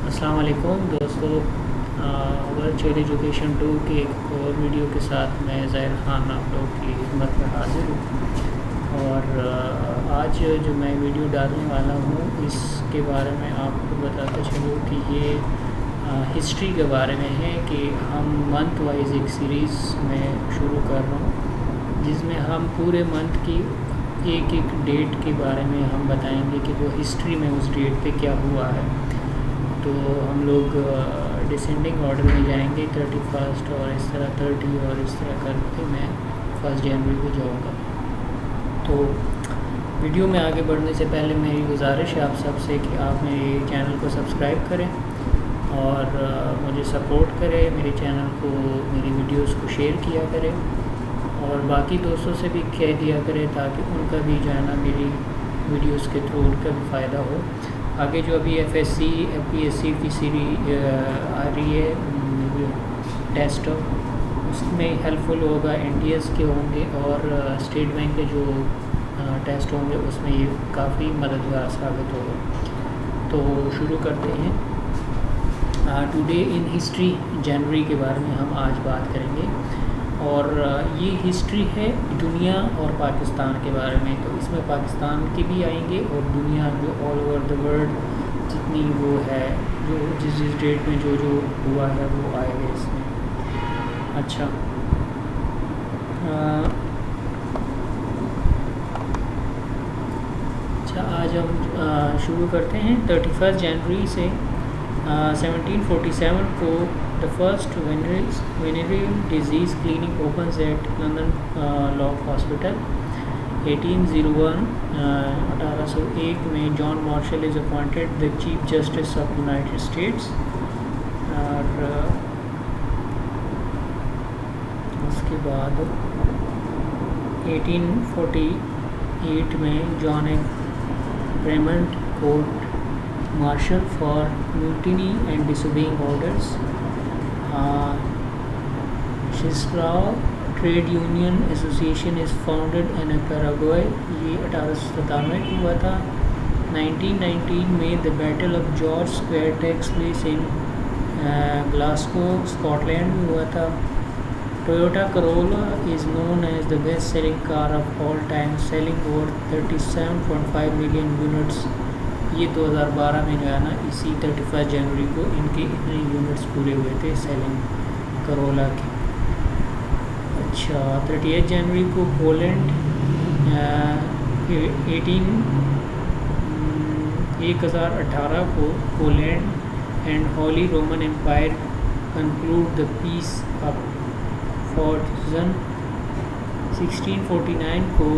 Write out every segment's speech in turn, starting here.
अस्सलाम वालेकुम दोस्तों, वर्चुअल एजुकेशन 2 की एक और वीडियो के साथ मैं ज़ाहिर ख़ान आप लोग की खिदमत में हाज़िर हूँ। और आज जो मैं वीडियो डालने वाला हूँ इसके बारे में आपको बताता चलूँ कि ये हिस्ट्री के बारे में है कि हम मंथ वाइज एक सीरीज़ में शुरू कर रहा हूँ जिसमें हम पूरे मंथ की एक एक डेट के बारे में हम बताएंगे कि वो हिस्ट्री में उस डेट पे क्या हुआ है। तो हम लोग डिसेंडिंग ऑर्डर में जाएंगे 31 और इस तरह 30 और इस तरह करके मैं 1 जनवरी को जाऊंगा। तो वीडियो में आगे बढ़ने से पहले मेरी गुजारिश है आप सबसे कि आप मेरे चैनल को सब्सक्राइब करें और मुझे सपोर्ट करें, मेरे चैनल को, मेरी वीडियोस को शेयर किया करें और बाकी दोस्तों से भी कह दिया करें ताकि उनका भी जो है ना मेरी वीडियोस के थ्रू उनका भी फ़ायदा हो। आगे जो अभी FSC PSC की सीरीज आ रही है टेस्ट, उसमें हेल्पफुल होगा। NDS के होंगे और स्टेट बैंक के जो टेस्ट होंगे उसमें ये काफ़ी मददगार साबित होगा। तो शुरू करते हैं। टुडे इन हिस्ट्री जनवरी के बारे में हम आज बात करेंगे और ये हिस्ट्री है दुनिया और पाकिस्तान के बारे में। तो इसमें पाकिस्तान के भी आएंगे और दुनिया जो ऑल ओवर द वर्ल्ड जितनी वो है, जो जिस डेट में जो जो हुआ है वो आएगा इसमें। अच्छा, आज हम शुरू करते हैं 31 जनवरी से। 1747 को the first venereal disease clinic opens at London lock hospital. 1801 में John Marshall is appointed the chief justice of United States. और उसके बाद 1848 में John Fremont court martial for mutiny and disobeying orders. Shislaw Trade Union Association is founded in Paraguay, ये 1897 में हुआ था। 1919 में the Battle of George Square takes place in Glasgow, Scotland में हुआ था। Toyota Corolla is known as the best selling car of all time, selling over 37.5 million units। ये 2012 में जो है ना इसी 31 जनवरी को इनके इतने यूनिट्स पूरे हुए थे सेलिंग करोला के। अच्छा, 38 जनवरी को पोलैंड 1018 को Poland and Holy Roman Empire concluded the peace of Bautzen. 1649 को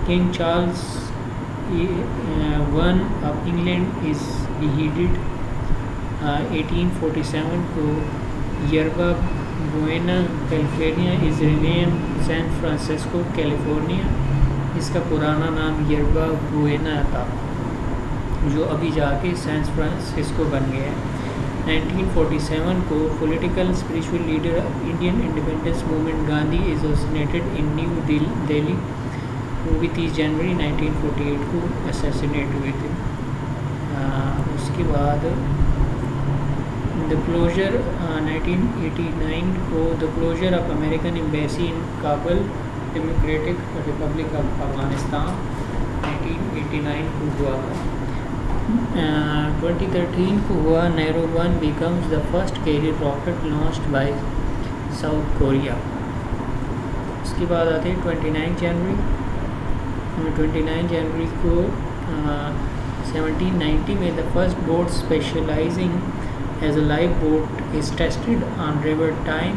king Charles one of England is beheaded। 1847 को yerba buena California is renamed San Francisco California. इसका पुराना नाम yerba buena था जो अभी जाके सैन फ्रांसिस्को बन गया है। 1947 को political spiritual leader of Indian independence movement Gandhi is assassinated in new Delhi. वो भी 30 जनवरी 1948 को असैसिनेट हुए थे। उसके बाद द क्लोजर 1989 को the closure of American embassy in Kabul democratic republic of Afghanistan 1989 को हुआ था। 2013 को हुआ Naro 1 becomes the first carrier rocket launched by South Korea. उसके बाद आते हैं 29 जनवरी को 1790 में the first boat specializing as a life boat is tested on river Tyne.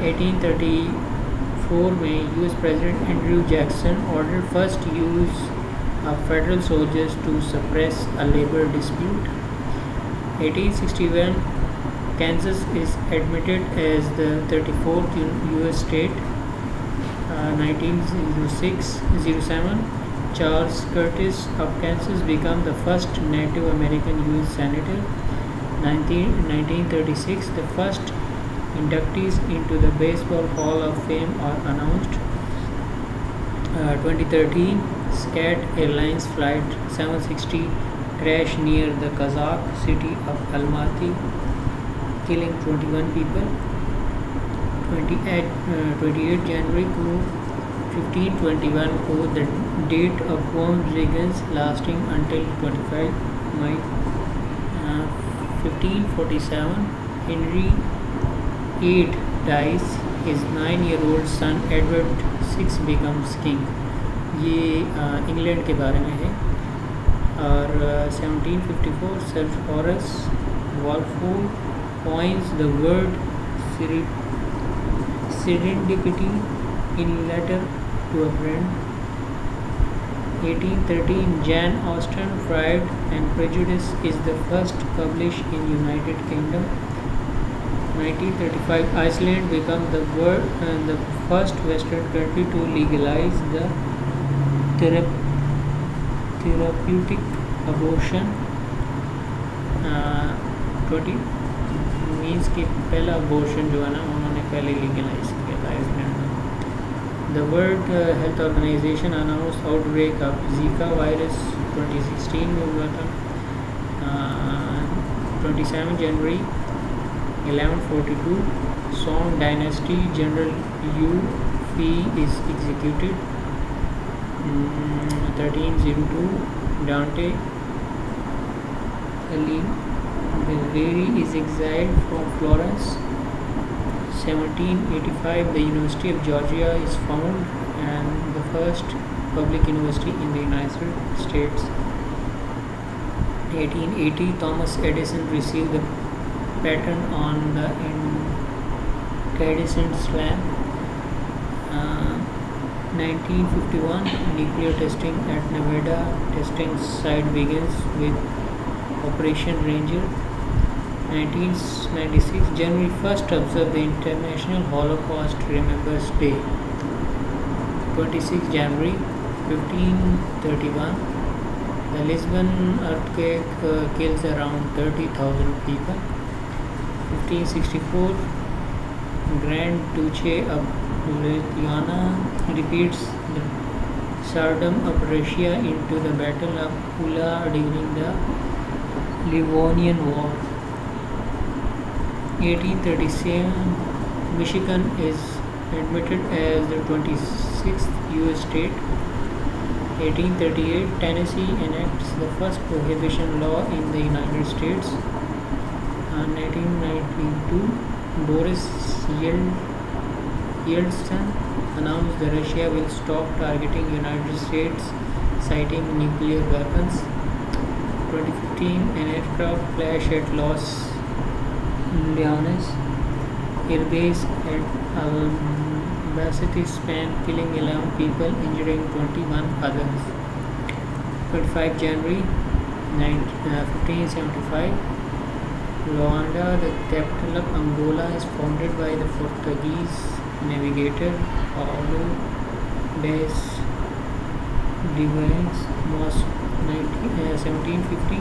1834 में US president Andrew Jackson order first use of federal soldiers to suppress a labour dispute. 1861 Kansas is admitted as the 34th US state। 1907 Charles Curtis of Kansas became the first Native American US senator। 1936 the first inductees into the Baseball Hall of Fame are announced। 2013 SCAT Airlines Flight 760 crash near the Kazakh city of Almaty, killing 21 people. 28 January को 1521 को the date of worm legends lasting until 25 May 1547. Henry VIII dies. His 9-year-old son Edward VI becomes king. ये England के बारे में है. और 1754 Sir Horace Walpole coins the word serendipity in letter to a friend. 1813 Jane Austen Pride and Prejudice is the first published in United Kingdom. 1935 Iceland becomes the first Western country to legalize the therapeutic abortion. 20 means कि पहला abortion जो है ना उन्होंने पहले legalise किया था Iceland में. The World Health Organization announce outbreak of Zika virus 2016 में हुआ था. 27 जनवरी 1142 Song Dynasty General Yu Fi is executed. 1302 Dante Alighieri is exiled from Florence. 1785 the University of Georgia is founded and the first public university in the United States. 1880 Thomas Edison received the patent on the incandescent lamp. 1951 nuclear testing at Nevada testing site begins with Operation Ranger. 1996 January 1st observe the International Holocaust Remembrance Day. 26 January 1531 the Lisbon earthquake kills around 30,000 people. 1564 Grand Duchy of Lithuania defeats the Tsardom of Russia into the Battle of Pula during the Livonian War. 1837 Michigan is admitted as the 26th U.S. state. 1838 Tennessee enacts the first prohibition law in the United States. 1992 Boris Yeltsin announced that Russia will stop targeting United States, citing nuclear weapons. 2015 an aircraft crash at Los Leones Air Base at Albacete, Spain, killing 11 people, injuring 21 others. 25 January 1575 Luanda, the capital of Angola, is founded by the Portuguese navigator Paulo das Dias 1750.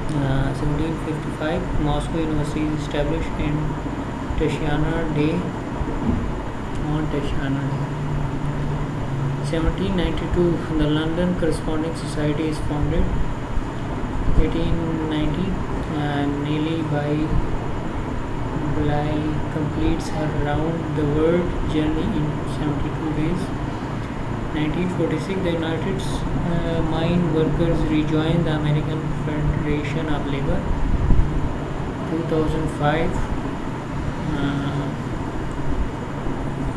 1755 Moscow University is established in Tatiana Day. 1792 the London Corresponding Society is founded. 1890 Nelly Bly completes her round the world journey in 72 days. 1946 the United Mine Workers rejoin the American Federation of Labor. 2005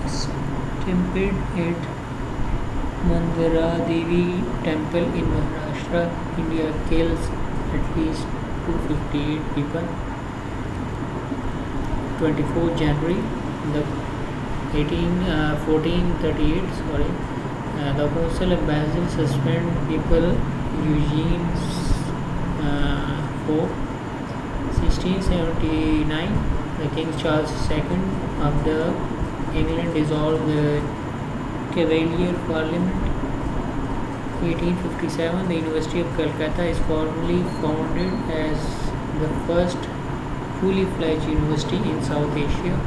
stampede at Mandara-devi temple in Maharashtra, India, kills at least 258 people. 24 January the 1438 the Council of Basel suspend people Eugene IV. 1679 the King Charles II of the England dissolved the Cavalier Parliament. 1857 the University of Calcutta is formally founded as the first fully fledged university in South Asia.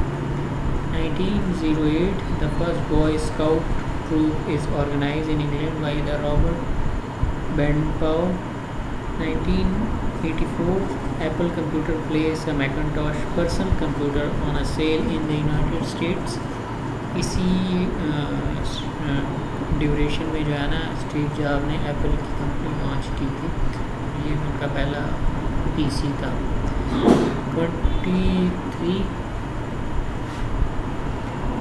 1908 the first Boy Scout troop is organized in England by the Robert Bandpao. 1984, Apple Computer placed a Macintosh personal computer on a sale in the United States. इसी duration में जो है ना Steve job ने Apple की company launch की थी. ये उनका पहला पीसी था. 23,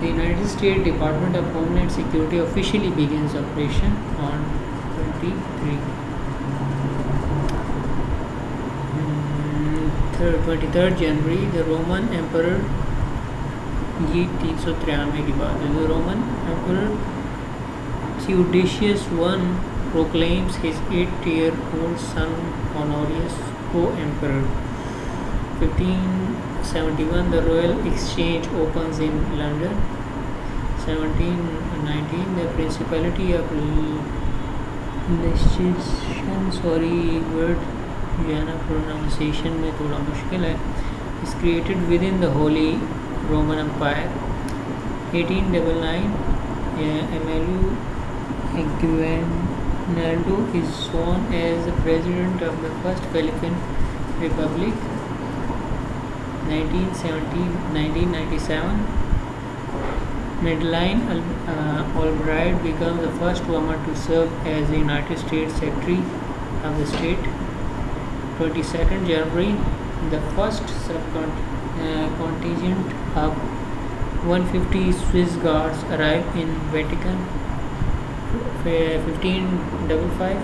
the United States Department of Homeland Security officially begins operation on 23. 23rd January, the Roman Emperor, ये 393 की बात है. The Roman Emperor Theodosius I proclaims his 8-year-old son Honorius co-emperor. 1571, the Royal Exchange opens in London. 1719, the Principality of Liechtenstein, sorry word जो है ना pronunciation में थोड़ा मुश्किल है, is created within the Holy Roman Empire. 1899, Emilio Aguinaldo is sworn as the president of the first Philippine Republic. 1997, Madeleine Albright becomes the first woman to serve as the United States Secretary of the State. 22nd January, the first contingent of 150 Swiss guards arrive in Vatican. 1555,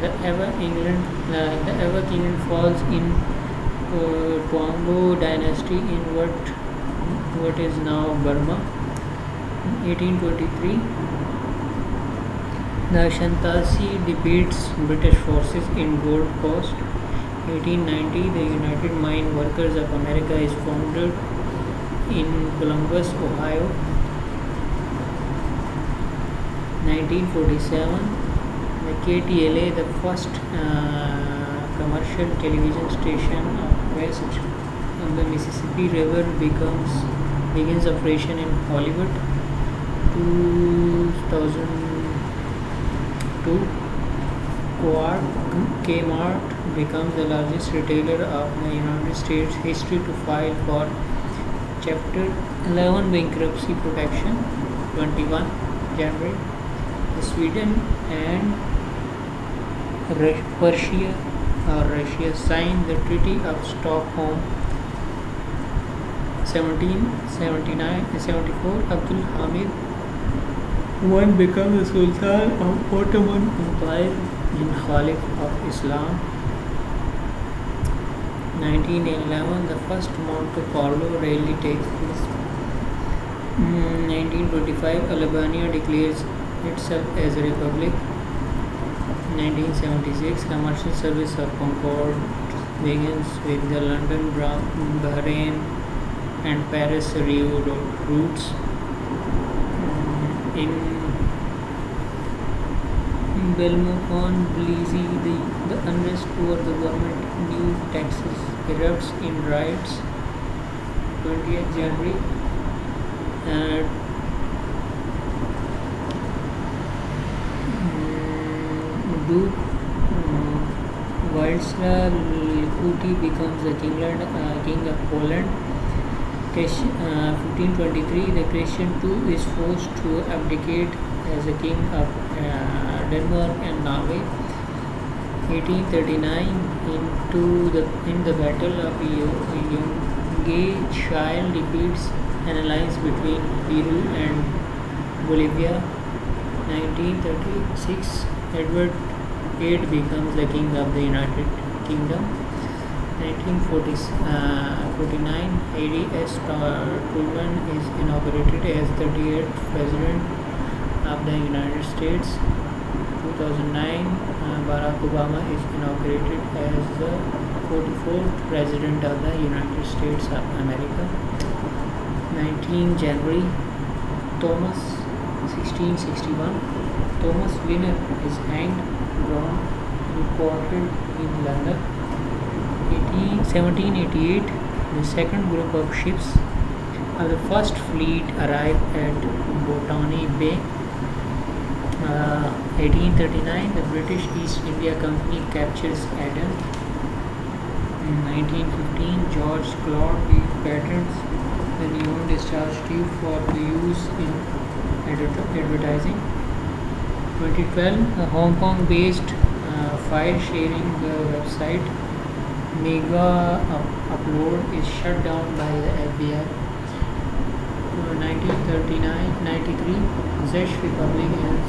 the Ever England falls in Tuango dynasty in what is now Burma. 1823, the Shantasi defeats British forces in Gold Coast. 1890, the United Mine Workers of America is founded in Columbus, Ohio. 1947, the KTLA, the first commercial television station of west of the Mississippi River, begins operation in Hollywood. 2002, Kmart becomes the largest retailer of the United States history to file for Chapter 11 bankruptcy protection. 21 January, Sweden and Russia signed the Treaty of Stockholm. 1774, Abdul Hamid I becomes the Sultan of Ottoman Empire and Khalif of Islam. 1911, the first Monte Carlo rally takes place. 1925, Albania declares itself as a republic. 1976, commercial service of Concorde begins with the London, Bahrain and Paris Rio routes. In Belmopan, Belize, the unrest over the government new taxes erupts in riots. 20th January, Duke Władysław Likuti becomes the king of Poland. 1523, the Christian II is forced to abdicate as the king of Denmark and Norway. 1839, in the Battle of Yungay, defeats an alliance between Peru and Bolivia. 1936, Edward VIII becomes the king of the United Kingdom. 1949, A.D.S. Truman is inaugurated as the 38th President of the United States. 2009, Barack Obama is inaugurated as the 44th President of the United States of America. 19 January, 1661, Thomas Winner is hanged, drawn, and quartered in London. 1788, the second group of ships of the first fleet arrived at Botany Bay. 1839, the British East India Company captures Aden. In 1915, George Claude patents the neon discharge tube for the use in advertising. 2012, the Hong Kong-based file-sharing website Mega Upload is shut down by the FBI. 1993, Czech Republic and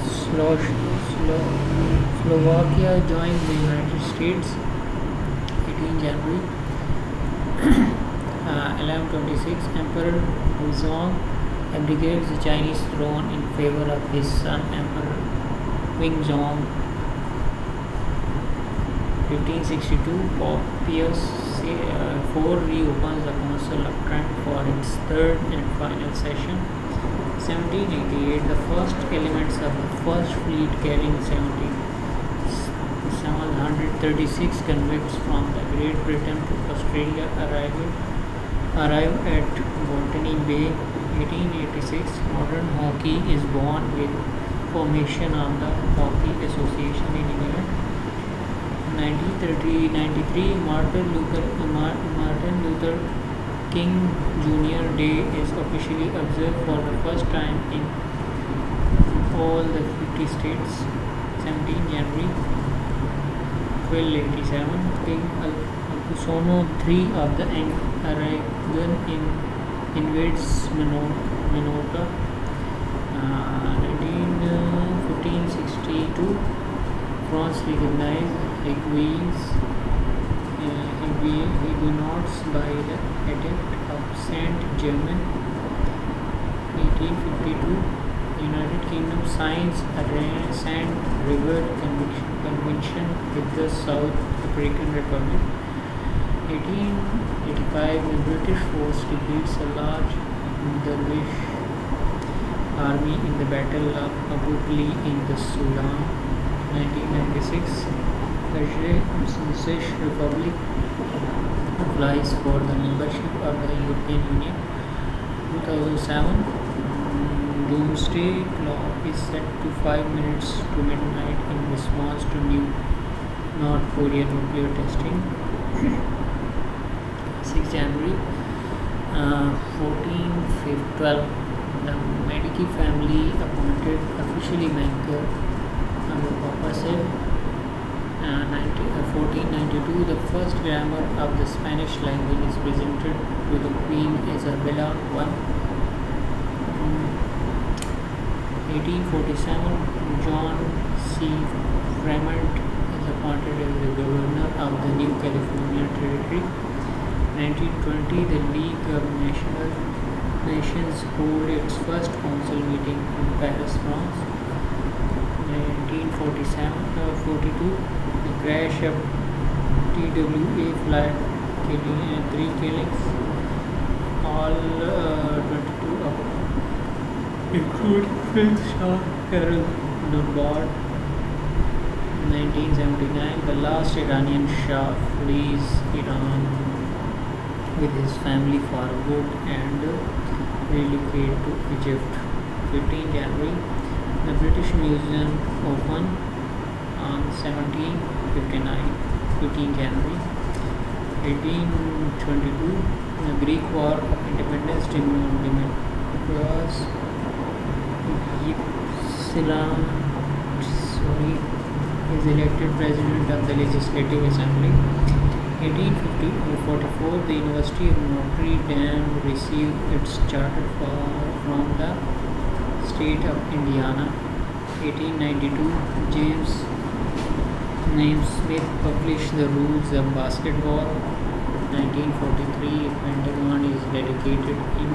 Slovakia joined the United States. 18 January. 1126, Emperor Wuzong abdicates the Chinese throne in favor of his son Emperor Wingzong. 1562, Pope Pius IV reopens the Council of Trent for its third and final session. 1788, the first elements of the First Fleet carrying 736 convicts from the Great Britain to Australia arrive at Botany Bay. 1886, modern hockey is born with formation of the Hockey Association in England. 1993, Martin Luther King Jr. Day is officially observed for the first time in all the 50 states. 17 January. 1287, King Alfonso III of the Aragon invades Minorca. 1562, France recognized Huguenots by the Edict of Saint Germain. 1852, the United Kingdom signs a Sand River Convention with the South African Republic. 1885, the British force defeats a large Dervish army in the Battle of Abu Ghali in the Sudan. 1996, the Czech Republic applies for the membership of the European Union. 2007, Doomsday Clock is set to 5 minutes to midnight in response to new North Korean nuclear testing. 6 January. 1412, the Medici family appointed officially banker under Papa said. 1492, the first grammar of the Spanish language is presented to the Queen Isabella I. 1847, John C. Fremont is appointed as the governor of the new California Territory. 1920, the League of Nations hold its first council meeting in Paris, France. 1942, the crash of TWA flight, 3 killings, all 22 of including Fifth Shah Carol on board. 1979, the last Iranian Shah flees Iran with his family for good and relocate to Egypt. 15 January, the British Museum open on 1759. 15 January. 1822, the Greek War of Independence was is elected president of the Legislative Assembly. 1844, the University of Notre Dame received its charter from the state of Indiana. 1892, James Naismith published the rules of basketball. 1943, Pentagon is dedicated in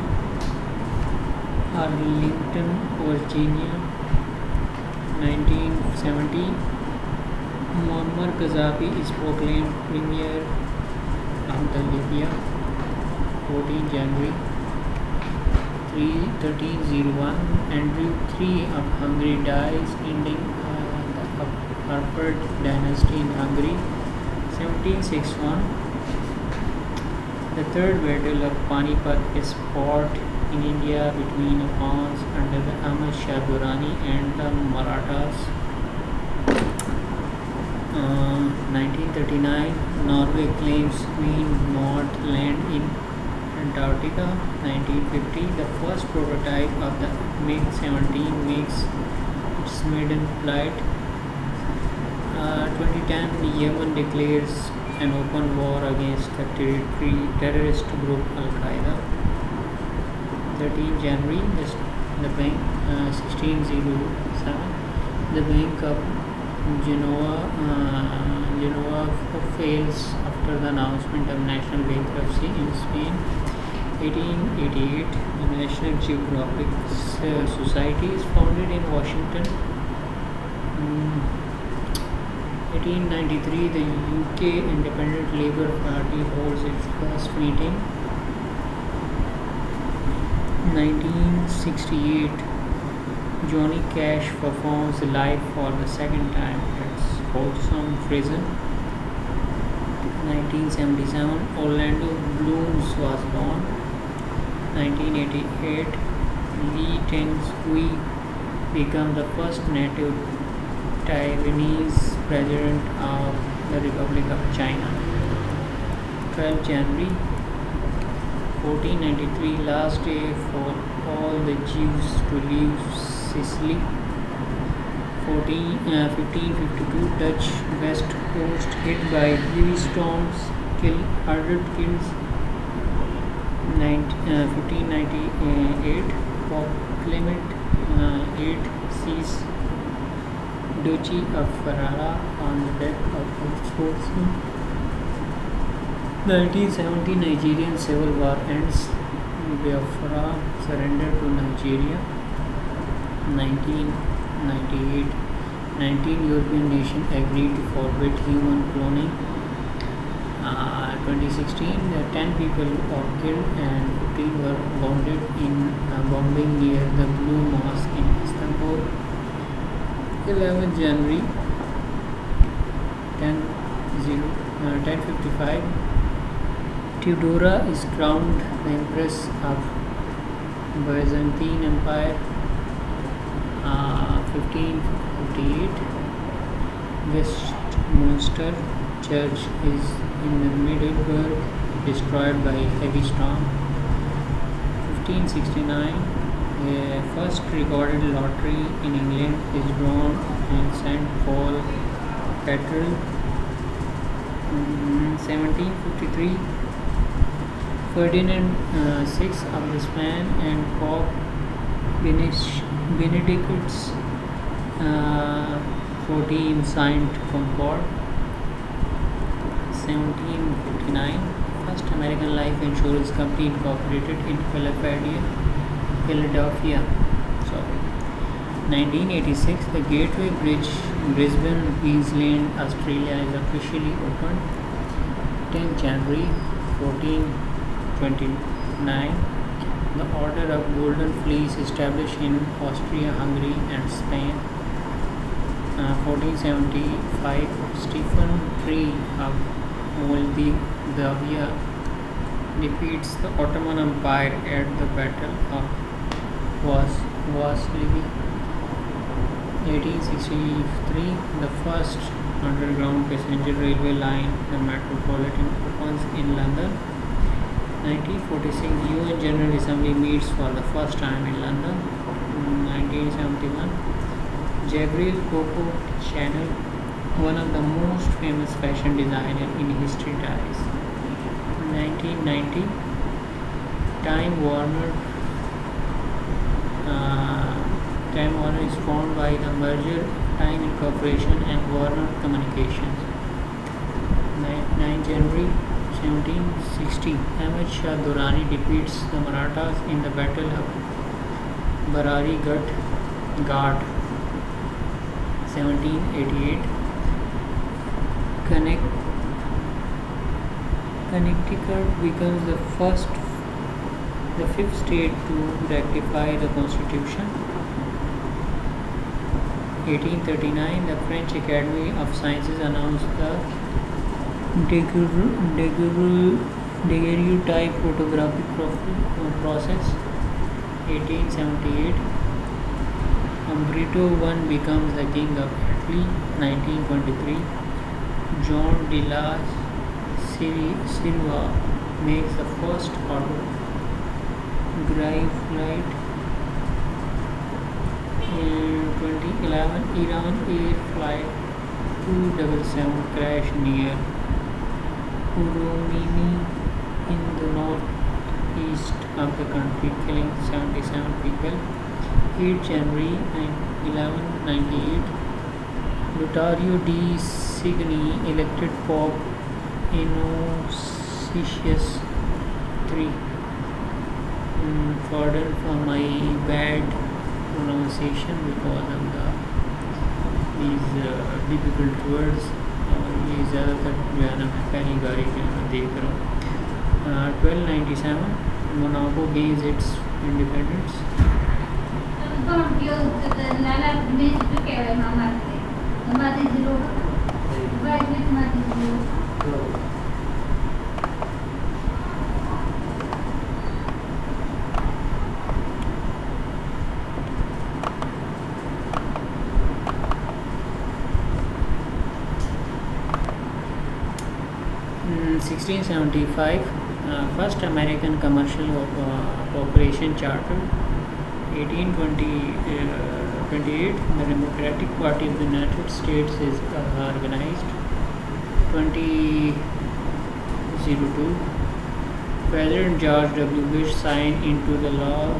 Arlington, Virginia. 1970, Muammar Gaddafi is proclaimed premier of the Libya. 14 January. 1301, Andrew III of Hungary dies, ending the Harperd dynasty in Hungary. 1761, the third battle of Panipat is fought in India between Afghans under the Ahmad Shah Durrani and the Marathas. 1939, Norway claims Queen Maud Land in Antarctica. 1950, the first prototype of the MiG-17 makes its maiden flight. 2010, Yemen declares an open war against the terrorist group Al-Qaeda. 13 January, the bank 1607, the Bank of Genoa fails after the announcement of national bankruptcy in Spain. 1888, the National Geographic Society is founded in Washington. 1893, the UK Independent Labour Party holds its first meeting. 1968, Johnny Cash performs live for the second time at Folsom Prison. 1977, Orlando Blooms was born. 1988, Lee Teng-hui became the first native Taiwanese president of the Republic of China. 12 January 1493, last day for all the Jews to leave Sicily. 1552, Dutch west coast hit by heavy storms, 100 kills. 1598, Pope Clement VIII seized Duchy of Ferrara on the death of sportsman. 1970, Nigerian civil war ends. Biafra surrender to Nigeria. 1998, 19 European nations agreed to forbid human cloning. 2016, 10 people were killed and 15 were wounded in bombing near the Blue Mosque in Istanbul. 11 January 1055, Theodora is crowned the Empress of Byzantine Empire. 1558, Westminster Church is in the Middelburg destroyed by heavy storm. 1569, first recorded lottery in England is drawn in St. Paul Cathedral. 1753, Ferdinand VI of Spain and Pope Benedict's 14 signed Concord. 1759, first American life insurance company incorporated in Philadelphia. 1986, the Gateway Bridge in Brisbane, Queensland, Australia is officially opened. 10 January 1429, the Order of Golden Fleece established in Austria, Hungary and Spain. 1475, Stephen III of Moldavia defeats the Ottoman Empire at the Battle of Vaslui. 1863, the first underground passenger railway line, the Metropolitan, opens in London. 1946, UN General Assembly meets for the first time in London. 1971, Gabriel Coco Chanel, one of the most famous fashion designers in history, dies. 1990, Time Warner is formed by the merger Time Incorporation and Warner Communications. 9 January 1760, Ahmad Shah Durrani defeats the Marathas in the Battle of Barari Ghat. 1788, Connecticut becomes the fifth state to ratify the Constitution. 1839, the French Academy of Sciences announced the daguerreotype photographic process. 1878, Umberto I becomes the king of Italy. 1923, John de la Silva makes the first autograph flight. In 2011, Iran Air Flight 277 crashed near Urumqi in the northeast of the country, killing 77 people. 8 January 1198, Lotario di Signy elected Pope Innocentius III. Pardon for my bad pronunciation because of these difficult words. ये ज़्यादातर जो है ना मैं पहली बारी जो है ना देख रहा हूँ. 1297, Monaco gains its independence. In 1675, first American commercial corporation charter. 1828, the Democratic Party of the United States is organized. 2002, President George W. Bush signed into the law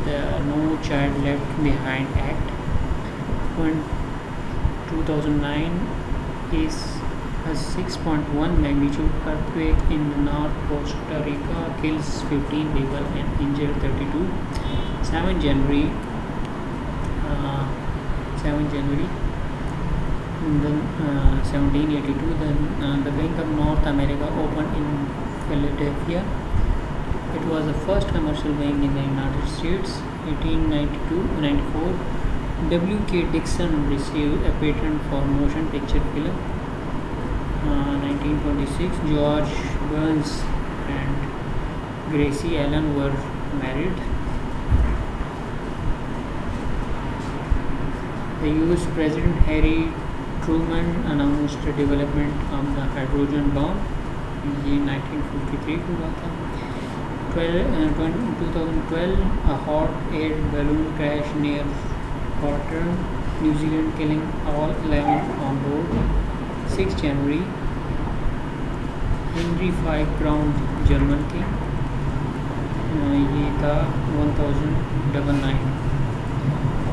the No Child Left Behind Act. 2009 is a 6.1 magnitude earthquake in North Costa Rica kills 15 people and injured 32. 7 January, then 1782, the Bank of North America opened in Philadelphia. It was the first commercial bank in the United States. 1894, W.K. Dixon received a patent for motion picture film. 1926, George Burns and Gracie Allen were married. The US President Harry Truman announced the development of the hydrogen bomb. ये 1953 को हुआ था. 2012, a hot air balloon crash near Hawthorne, New Zealand, killing all 11 on board. 6 January, Henry V crowned German king. ये था 1099.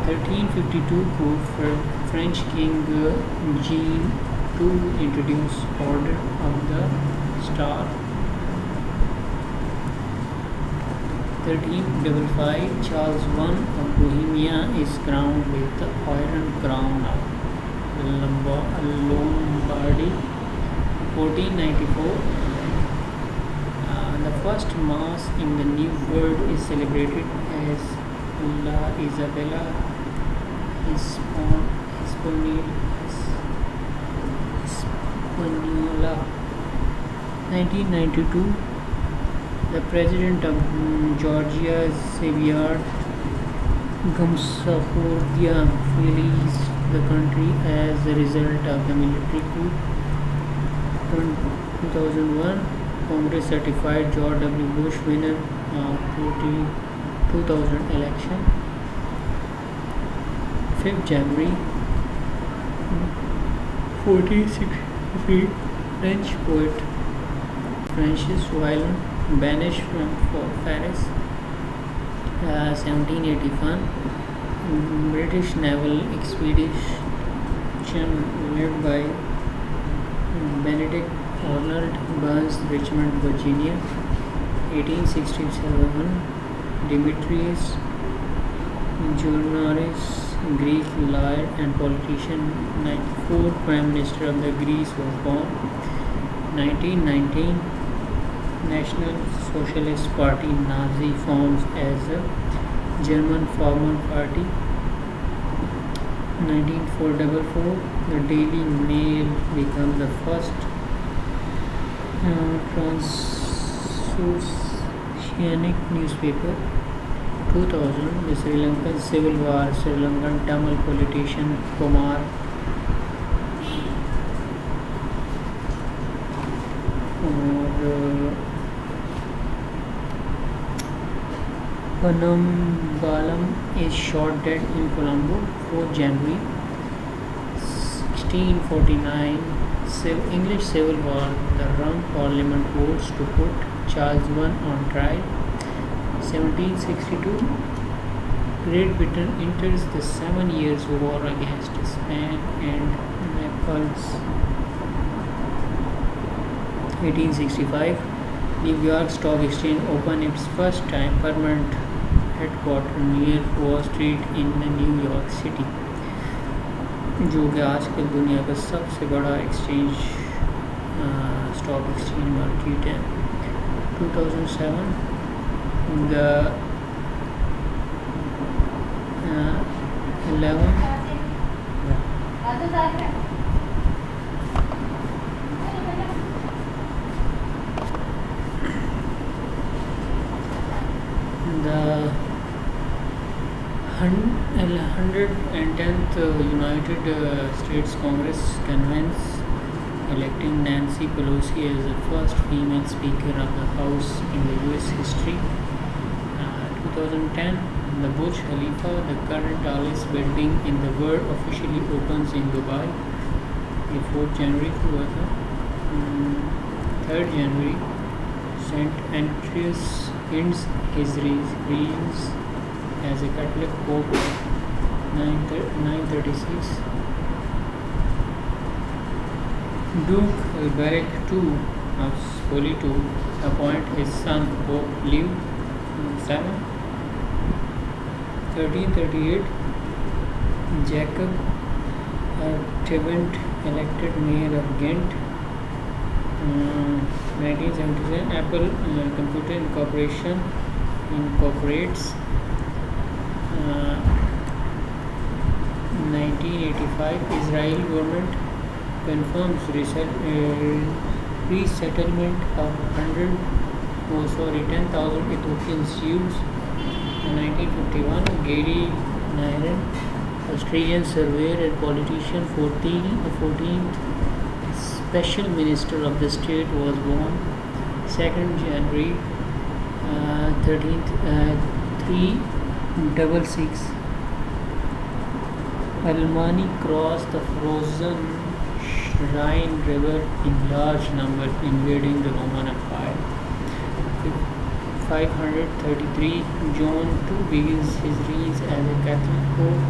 1352 को French King Jean II introduced Order of the Star. 1355, Charles I of Bohemia is crowned with the Iron Crown of Lombardy. 1494, the first Mass in the New World is celebrated as La Isabella Hispaniola. 1992, the President of Georgia, Xavier Gamsakhourdia, flees the country as a result of the military coup. 2001, Congress certified George W. Bush winner of 2000 election. 5th January, 1463, French poet Francis Villon banished from Paris. 1781, British naval expedition led by Benedict Arnold burns Richmond, Virginia. 1867, Demetrius Journaris, Greek lawyer and politician, 94th Prime Minister of the Greece, was born. 1919, National Socialist Party Nazi forms as a German formal party. 1944, the Daily Mail becomes the first transoceanic newspaper. 2000 the Sri Lankan Civil War, Sri Lankan Tamil politician Kumar और Panambalam is shot dead in Colombo, 4th January 1649. English Civil War, the Rump Parliament votes to put Charles I on trial. 1762, Great Britain enters the 7 Years' War against Spain and Naples. 1865, New York Stock Exchange opened its first time permanent headquarters near Wall Street in New York City, जो कि आजकल दुनिया का सबसे बड़ा exchange stock exchange market है. 2007, the 11th the 110th United States Congress convenes, electing Nancy Pelosi as the first female Speaker of the House in the U.S. history. 2010, the Burj Khalifa, the current tallest building in the world, officially opens in Dubai. ये 4th January को हुआ था. 3rd January, Saint Andreas ends his reigns as a Catholic Pope. 936, Duke Alberic II of Spoleto appoint his son Pope Leo VII. 1338, Jacob Tebent elected mayor of Ghent. 1977, Apple Computer Incorporation incorporates. 1985, Israel government confirms resettlement of 10,000 Ethiopian Jews. 1951, Gary Nyren, Australian surveyor and politician, 14th Special Minister of the state, was born. 2nd January 366, Almani crossed the frozen Rhine River in large numbers, invading the Roman Empire. 533, John II begins his reign as a Catholic Pope.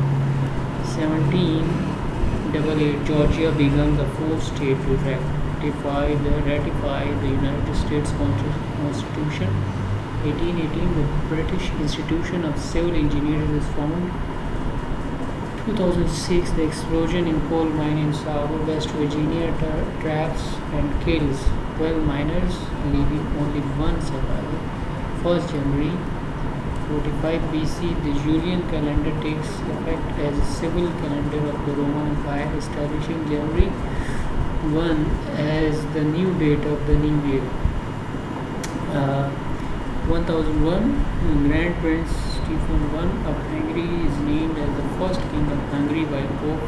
1788, Georgia becomes the fourth state to ratify the United States Constitution. 1818, the British Institution of Civil Engineers is formed. 2006, the explosion in coal mine in Sago, West Virginia, traps and kills 12 miners, leaving only one survivor. 1st January 45 BC, the Julian calendar takes effect as a civil calendar of the Roman Empire, establishing January 1 as the new date of the new year. 1001, Grand Prince Stephen I of Hungary is named as the first king of Hungary by Pope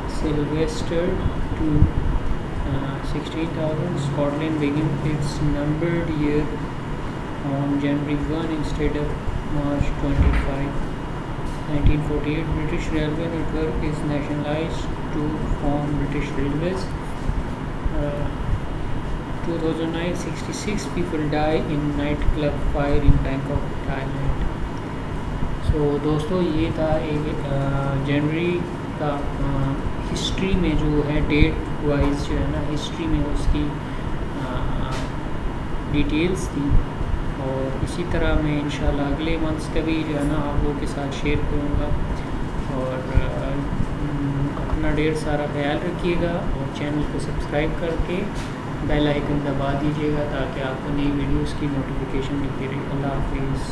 Sylvester II. 16,000, Scotland begins its numbered year on January 1 instead of March 25. 1948, British Railway Network is nationalized to form British Railways. 2009, 66 people die in nightclub fire in Bangkok, Thailand. So दोस्तों ये था एक जनवरी का history में जो है date wise जो है ना हिस्ट्री में उसकी डिटेल्स थी. और इसी तरह मैं इंशाल्लाह अगले मंथ्स का भी जो है ना आप लोगों के साथ शेयर करूँगा. और अपना ढेर सारा ख्याल रखिएगा और चैनल को सब्सक्राइब करके बेल आइकन दबा दीजिएगा ताकि आपको नई वीडियोस की नोटिफिकेशन मिलती रहे. अल्लाह हाफिज़.